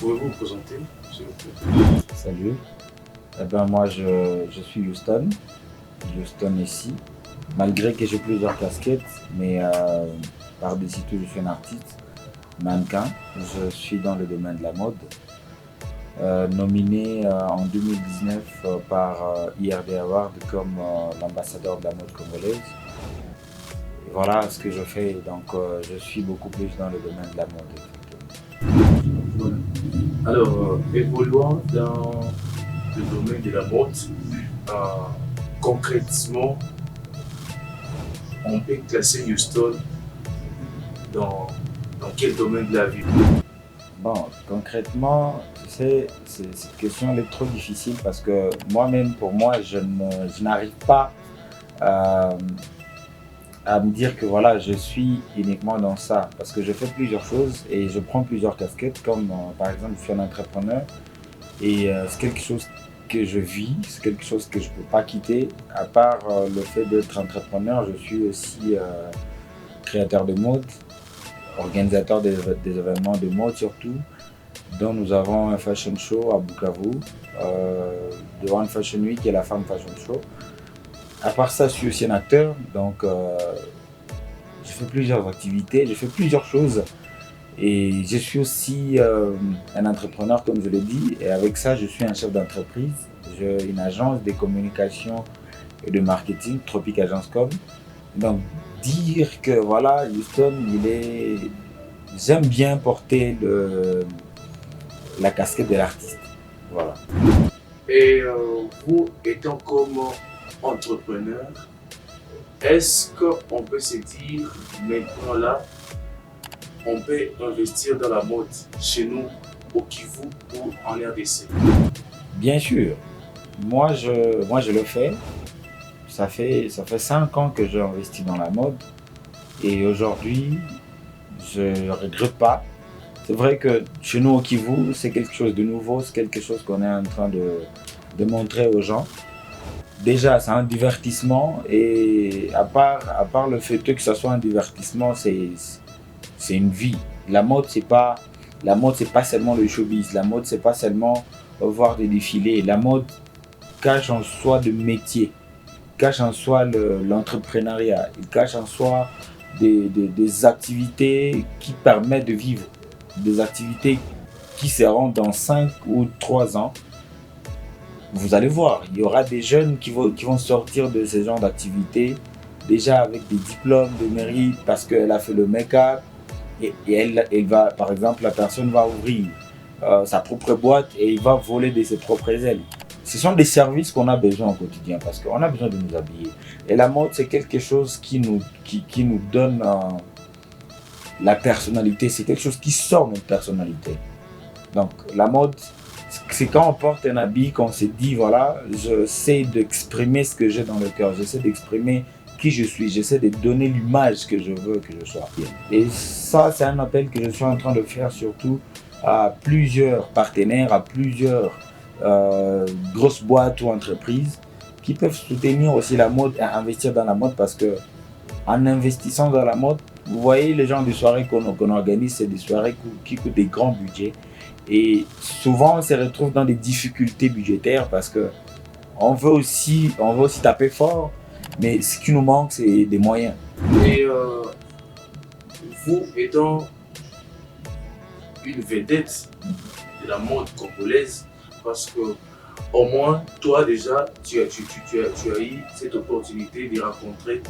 Pouvez-vous vous présenter, s'il vous plaît? Salut, moi je suis Houston ici, malgré que j'ai plusieurs casquettes, mais par-dessus tout je suis un artiste, mannequin, je suis dans le domaine de la mode, nominé en 2019 par IRD Award comme l'ambassadeur de la mode congolaise. Et voilà ce que je fais, donc je suis beaucoup plus dans le domaine de la mode. Voilà. Alors, évoluant dans le domaine de la mode, concrètement, on peut classer Houston dans quel domaine de la vie? Bon, concrètement, tu sais, cette question elle est trop difficile parce que moi-même, pour moi, je n'arrive pas à me dire que voilà, je suis uniquement dans ça. Parce que je fais plusieurs choses et je prends plusieurs casquettes, comme par exemple, je suis un entrepreneur et c'est quelque chose que je vis, c'est quelque chose que je ne peux pas quitter. À part le fait d'être entrepreneur, je suis aussi créateur de mode, organisateur des événements de mode surtout, dont nous avons un fashion show à Bukavu, The One Fashion Week et la Femme Fashion Show. À part ça, je suis aussi un acteur, donc je fais plusieurs activités, je fais plusieurs choses. Et je suis aussi un entrepreneur, comme je l'ai dit, et avec ça, je suis un chef d'entreprise. J'ai une agence de communication et de marketing, Tropic Agence Com. Donc, dire que voilà, Houston, j'aime bien porter la casquette de l'artiste. Voilà. Et vous, étant comme entrepreneur, est-ce qu'on peut se dire maintenant là, on peut investir dans la mode chez nous, au Kivu ou en RDC? Bien sûr, moi je le fais. Ça fait 5 ans que j'ai investi dans la mode et aujourd'hui, je ne regrette pas. C'est vrai que chez nous au Kivu, c'est quelque chose de nouveau, c'est quelque chose qu'on est en train de montrer aux gens. Déjà, c'est un divertissement et à part le fait que ça soit un divertissement, c'est une vie. La mode, c'est pas seulement le showbiz. La mode, c'est pas seulement voir des défilés. La mode cache en soi de métier, cache en soi l'entrepreneuriat, il cache en soi des activités qui permettent de vivre, des activités qui seront dans 5 ou 3 ans. Vous allez voir, il y aura des jeunes qui vont sortir de ce genre d'activités déjà avec des diplômes de mérite parce qu'elle a fait le make-up et elle va, par exemple, la personne va ouvrir sa propre boîte et il va voler de ses propres ailes. Ce sont des services qu'on a besoin au quotidien parce qu'on a besoin de nous habiller. Et la mode, c'est quelque chose qui nous donne la personnalité, c'est quelque chose qui sort de notre personnalité. Donc la mode, c'est quand on porte un habit qu'on se dit voilà, j'essaie d'exprimer ce que j'ai dans le cœur, j'essaie d'exprimer qui je suis, j'essaie de donner l'image que je veux que je sois. Et ça, c'est un appel que je suis en train de faire surtout à plusieurs partenaires, à plusieurs grosses boîtes ou entreprises qui peuvent soutenir aussi la mode et investir dans la mode parce que en investissant dans la mode, vous voyez les genres de soirées qu'on organise, c'est des soirées qui coûtent des grands budgets. Et souvent, on se retrouve dans des difficultés budgétaires parce que on veut aussi taper fort, mais ce qui nous manque, c'est des moyens. Et vous étant une vedette de la mode congolaise, parce que au moins, toi déjà, tu as eu cette opportunité de rencontrer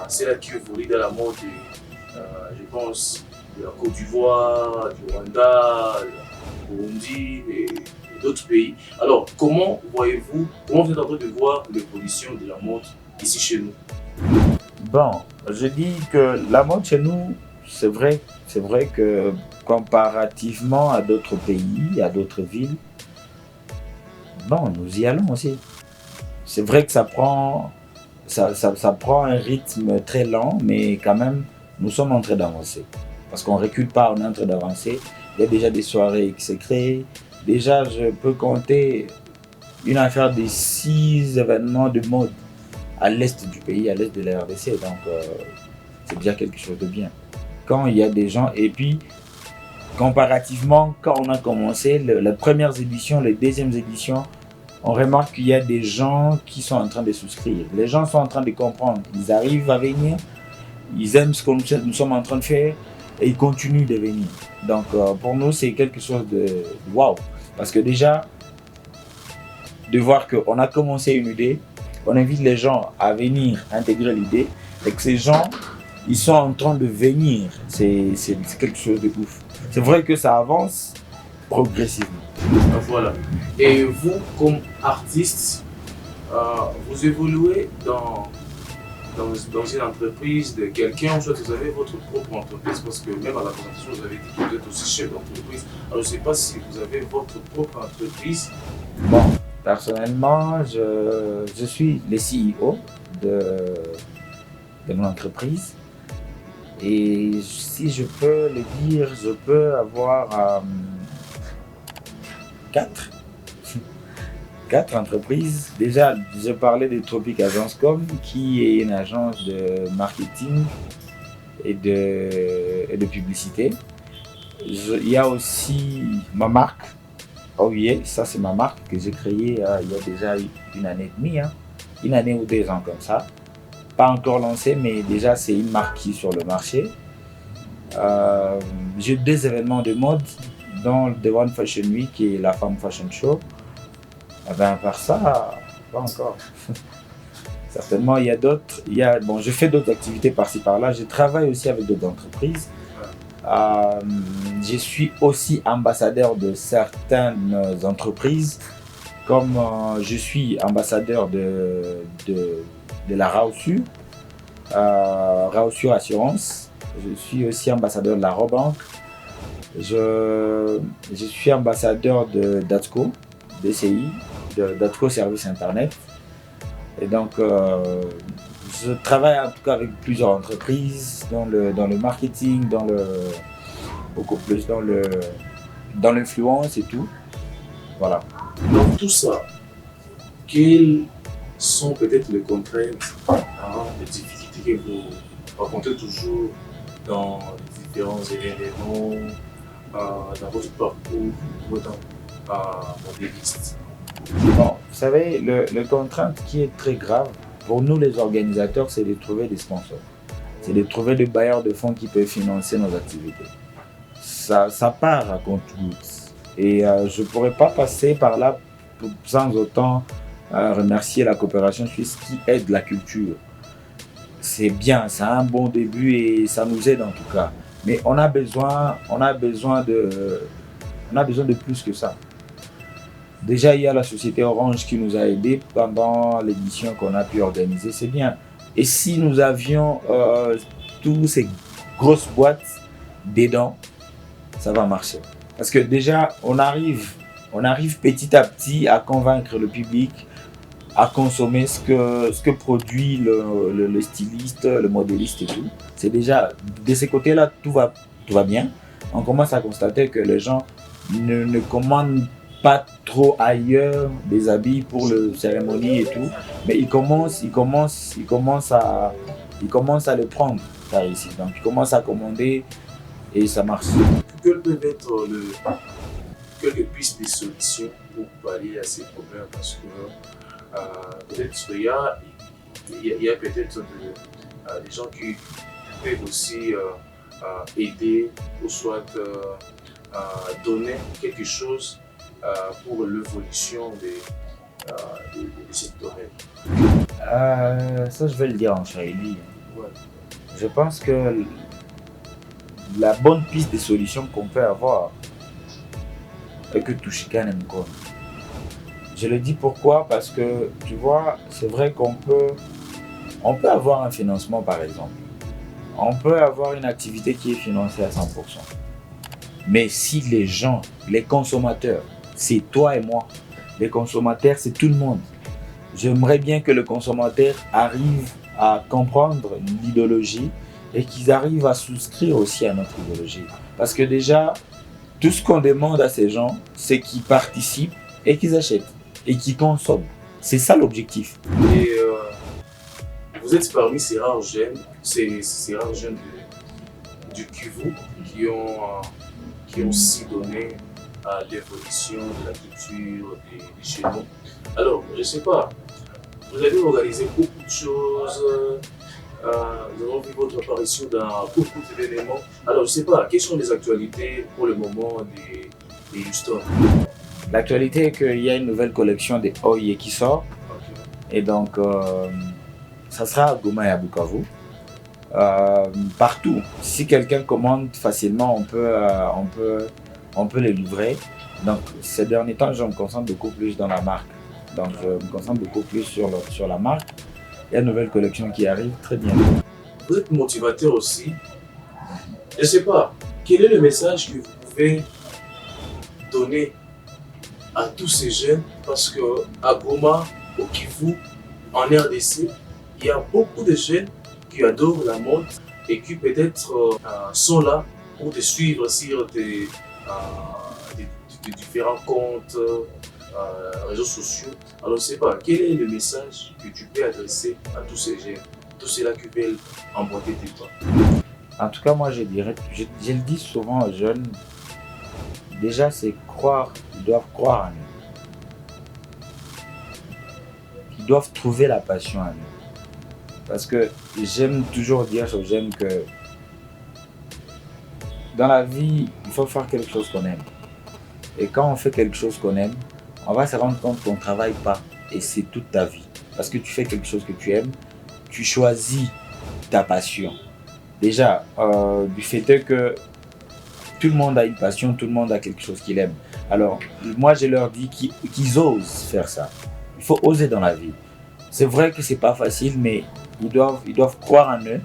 celle qui évolue dans la mode, je pense, de la Côte d'Ivoire, du Rwanda, Burundi et d'autres pays. Alors, comment vous êtes en train de voir l'évolution de la mode ici chez nous? Bon, je dis que la mode chez nous, c'est vrai que comparativement à d'autres pays, à d'autres villes, bon, nous y allons aussi. C'est vrai que ça prend un rythme très lent, mais quand même, nous sommes en train d'avancer. Parce qu'on ne recule pas, on est en train d'avancer. Il y a déjà des soirées qui se créent. Déjà, je peux compter une affaire de 6 événements de mode à l'est du pays, à l'est de la RDC. Donc, c'est déjà quelque chose de bien. Quand il y a des gens, et puis, comparativement, quand on a commencé, les premières éditions, les deuxièmes éditions, on remarque qu'il y a des gens qui sont en train de souscrire. Les gens sont en train de comprendre. Ils arrivent à venir, ils aiment ce que nous sommes en train de faire et ils continuent de venir. Donc pour nous, c'est quelque chose de waouh. Parce que déjà, de voir qu'on a commencé une idée, on invite les gens à venir intégrer l'idée et que ces gens, ils sont en train de venir. C'est quelque chose de ouf. C'est vrai que ça avance progressivement. Voilà. Et vous, comme artiste, vous évoluez dans une entreprise de quelqu'un, ou soit vous avez votre propre entreprise, parce que même à la présentation, vous avez dit que vous êtes aussi chef d'entreprise. Alors je ne sais pas si vous avez votre propre entreprise. Bon, personnellement, je suis le CEO de mon entreprise. Et si je peux le dire, je peux avoir 4 entreprises. Déjà, je parlais de Tropic Agence Com, qui est une agence de marketing et de publicité. Il y a aussi ma marque. Oh yeah, ça c'est ma marque que j'ai créée il y a déjà une année et demie, une année ou 2 ans comme ça. Pas encore lancée, mais déjà c'est une marque qui est sur le marché. J'ai 2 événements de mode, dont The One Fashion Week et la Femme Fashion Show. À part ça, pas encore. Certainement, il y a d'autres. Bon, je fais d'autres activités par-ci par-là. Je travaille aussi avec d'autres entreprises. Je suis aussi ambassadeur de certaines entreprises, comme je suis ambassadeur de la Raosu, Raosu Assurance. Je suis aussi ambassadeur de la Robank. Je suis ambassadeur de Datco, DCI, Datco Service Internet. Et donc, je travaille en tout cas avec plusieurs entreprises dans le marketing, beaucoup plus dans l'influence et tout. Voilà. Dans tout ça, quelles sont peut-être les contraintes, les difficultés que vous rencontrez toujours dans les différents événements, dans votre parcours, modéliste? Bon, vous savez, le contrainte qui est très grave pour nous les organisateurs, c'est de trouver des sponsors. C'est de trouver des bailleurs de fonds qui peuvent financer nos activités. Ça part à compte-gouttes. Et je ne pourrais pas passer par là sans autant remercier la coopération suisse qui aide la culture. C'est bien, c'est un bon début et ça nous aide en tout cas. Mais on a besoin de plus que ça. Déjà, il y a la société Orange qui nous a aidés pendant l'édition qu'on a pu organiser, c'est bien. Et si nous avions toutes ces grosses boîtes dedans, ça va marcher. Parce que déjà, on arrive petit à petit à convaincre le public à consommer ce que produit le styliste, le modéliste et tout. C'est déjà, de ces côtés-là, tout va bien. On commence à constater que les gens ne commandent pas trop ailleurs des habits pour le cérémonie et tout, mais ils commencent à le prendre par ici. Donc ils commencent à commander et ça marche. Quelles peuvent être quelques pistes de solutions pour pallier à ces problèmes? Parce que peut-être qu'il y a peut-être des gens qui peuvent aussi aider ou soit donner quelque chose pour l'évolution de cette domaine. Ça, je vais le dire en Swahili. Ouais. Je pense que la bonne piste de solution qu'on peut avoir est que Tushikane Mkono. Je le dis pourquoi? Parce que, tu vois, c'est vrai qu'on peut avoir un financement par exemple. On peut avoir une activité qui est financée à 100%. Mais si les gens, les consommateurs, c'est toi et moi, les consommateurs, c'est tout le monde. J'aimerais bien que le consommateur arrive à comprendre l'idéologie et qu'ils arrivent à souscrire aussi à notre idéologie. Parce que déjà, tout ce qu'on demande à ces gens, c'est qu'ils participent et qu'ils achètent et qu'ils consomment. C'est ça l'objectif. Et vous êtes parmi ces rares jeunes, du Kivu qui ont si donné à l'évolution de la culture de chez nous. Alors, je ne sais pas, vous avez organisé beaucoup de choses, nous avons vu votre apparition dans beaucoup d'événements. Alors, je ne sais pas, quelles sont les actualités pour le moment des Houston? L'actualité est qu'il y a une nouvelle collection des Oye qui sort. Ok. Et donc, ça sera à Goma et à Bukavu. Partout. Si quelqu'un commande facilement, on peut les livrer. Donc, ces derniers temps, je me concentre beaucoup plus dans la marque. Donc, je me concentre beaucoup plus sur la marque. Il y a une nouvelle collection qui arrive très bientôt. Vous êtes motivateur aussi. Je ne sais pas, quel est le message que vous pouvez donner à tous ces jeunes? Parce qu'à Goma, au Kivu, en RDC, il y a beaucoup de jeunes qui adorent la mode et qui peut-être sont là pour te suivre sur des différents comptes, réseaux sociaux. Alors, je ne sais pas, quel est le message que tu peux adresser à tous ces jeunes, tous ceux-là qui veulent emboîter tes pas? En tout cas, moi, je dirais, je le dis souvent aux jeunes, déjà, c'est croire, ils doivent croire en eux. Ils doivent trouver la passion en eux. Parce que j'aime toujours dire aux jeunes que dans la vie, il faut faire quelque chose qu'on aime. Et quand on fait quelque chose qu'on aime, on va se rendre compte qu'on ne travaille pas. Et c'est toute ta vie. Parce que tu fais quelque chose que tu aimes, tu choisis ta passion. Déjà, du fait est que tout le monde a une passion, tout le monde a quelque chose qu'il aime. Alors, moi, je leur dis qu'ils osent faire ça. Il faut oser dans la vie. C'est vrai que c'est pas facile, mais ils doivent croire en eux.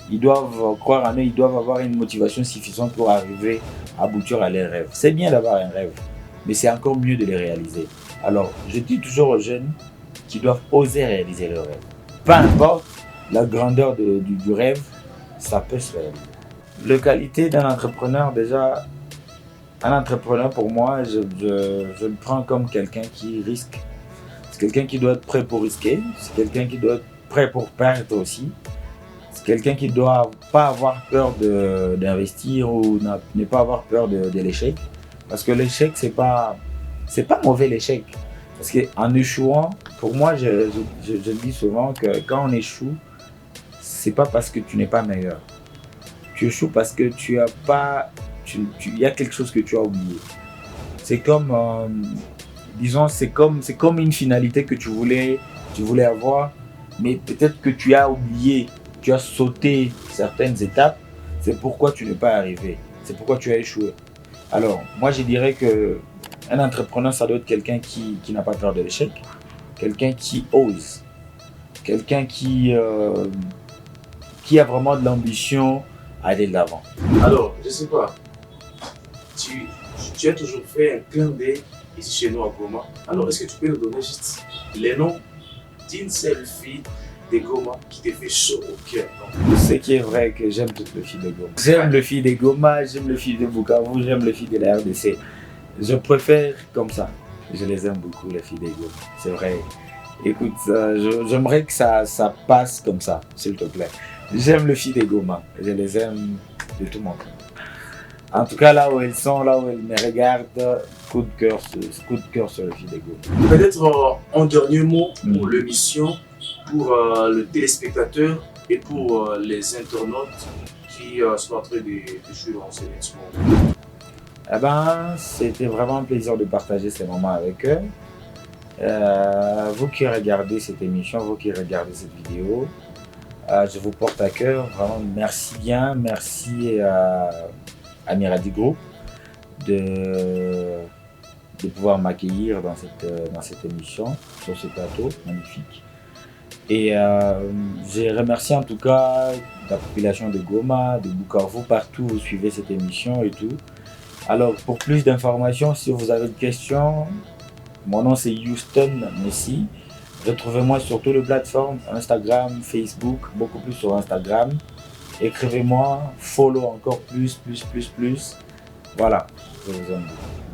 Ils doivent croire en eux, ils doivent avoir une motivation suffisante pour arriver à aboutir à leurs rêves. C'est bien d'avoir un rêve, mais c'est encore mieux de les réaliser. Alors, je dis toujours aux jeunes qu'ils doivent oser réaliser leurs rêves. Peu importe la grandeur du rêve, ça peut se réaliser. La qualité d'un entrepreneur, déjà, un entrepreneur pour moi, je le prends comme quelqu'un qui risque. C'est quelqu'un qui doit être prêt pour risquer, c'est quelqu'un qui doit être prêt pour perdre aussi. C'est quelqu'un qui ne doit pas avoir peur d'investir ou ne pas avoir peur de l'échec. Parce que l'échec, c'est pas mauvais l'échec. Parce qu'en échouant, pour moi, je dis souvent que quand on échoue, c'est pas parce que tu n'es pas meilleur. Tu échoues parce que il y a quelque chose que tu as oublié. C'est comme, disons, c'est comme une finalité que tu voulais avoir, mais peut-être que tu as oublié, tu as sauté certaines étapes, c'est pourquoi tu n'es pas arrivé, c'est pourquoi tu as échoué. Alors, moi je dirais qu'un entrepreneur, ça doit être quelqu'un qui n'a pas peur de l'échec, quelqu'un qui ose, quelqu'un qui a vraiment de l'ambition à aller de l'avant. Alors, je ne sais pas, tu as toujours fait un clin d'œil ici chez nous à Goma. Alors, est-ce que tu peux nous donner juste les noms d'une seule fille de Goma qui te fait chaud au cœur? Ce qui est vrai que j'aime toutes les filles de Goma. J'aime les filles de Goma, j'aime les filles de Bukavu, j'aime les filles de la RDC. Je préfère comme ça. Je les aime beaucoup, les filles de Goma. C'est vrai. Écoute, j'aimerais que ça passe comme ça, s'il te plaît. J'aime les filles de Goma. Je les aime de tout mon cœur. En tout cas, là où elles sont, là où elles me regardent, coup de cœur sur les filles de Goma. Peut-être en dernier mot pour l'émission, pour le téléspectateur et pour les internautes qui sont en train de suivre en ce moment. Eh ben, c'était vraiment un plaisir de partager ces moments avec eux. Vous qui regardez cette émission, vous qui regardez cette vidéo, je vous porte à cœur. Vraiment, merci bien. Merci à Miradi Group de pouvoir m'accueillir dans cette émission, sur ce plateau magnifique. Et je remercie en tout cas la population de Goma, de Bukavu, partout où vous suivez cette émission et tout. Alors, pour plus d'informations, si vous avez des questions, mon nom c'est Houston Messi. Retrouvez-moi sur toutes les plateformes, Instagram, Facebook, beaucoup plus sur Instagram. Écrivez-moi, follow encore plus. Voilà, je vous aime beaucoup.